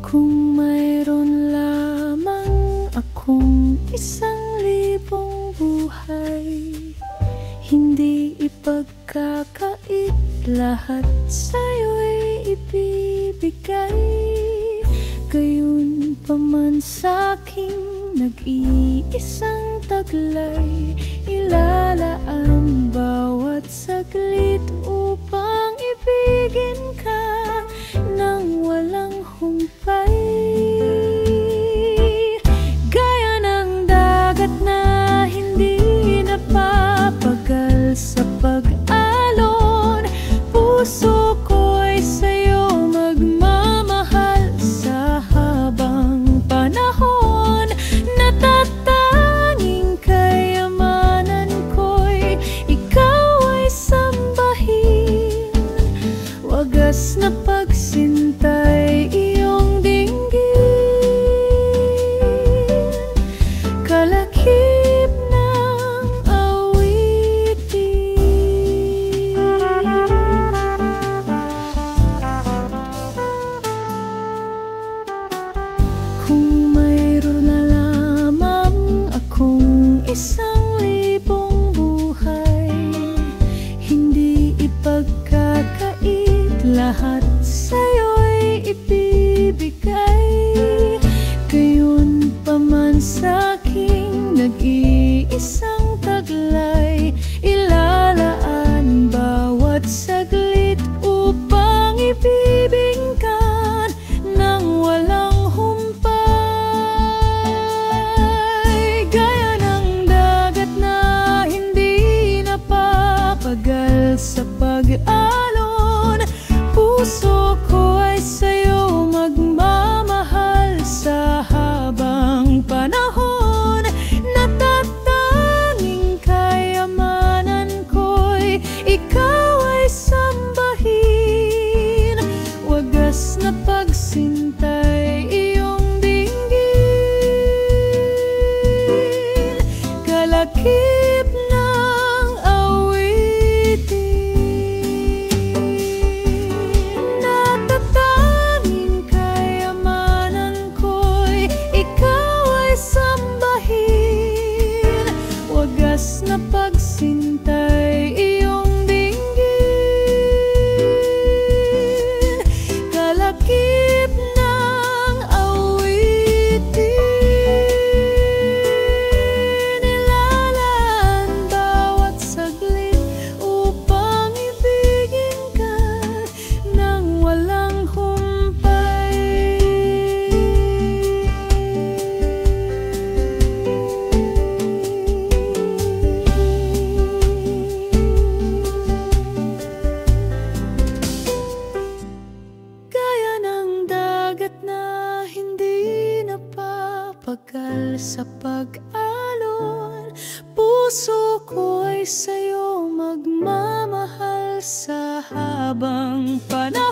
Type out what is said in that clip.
Kung mayroon lamang akong 1,000 buhay, hindi ipagkakait, lahat sa'yo'y ibibigay. Gayon pa man sa'king nag-iisang taglay, ilalaan bawat saglit upang ibigin ka nang walang humpay. Gaya ng dagat na hindi napapagal sa pag-alon, puso ko'y sa'yo magmamahal sa habang panahon. Natatanging kayamanan ko'y ikaw ay sambahin, wagas na pagsintay iyong dinggin, kalakip ng awitin. Kung mayroon na lamang akong 1,000 buhay, hindi ipagkakait, lahat sa'yo'y ibibigay. Gayon pa man sa'king nag-iisang taglay, ilalaan bawat saglit upang ibibigkan nang walang humpay. Gaya ng dagat na hindi napapagal sa pag-alon, puso ko ay sa'yo magmamahal sa habang panahon. Natatanging kayamanan ko'y ikaw ay sambahin, wagas na pagsintay iyong dinggin, kalakip ng awitin. Natatanging kayamanan ko'y ikaw ay sambahin, wagas na pagsintay iyong dinggin, kalakip ng awitin. Ilalaan bawat saglit upang ibigin ka nang walang humpay. Gaya ng dagat na hindi napapagal sa pag-alon, puso ko ay sa'yo magmamahal sa habang panahon.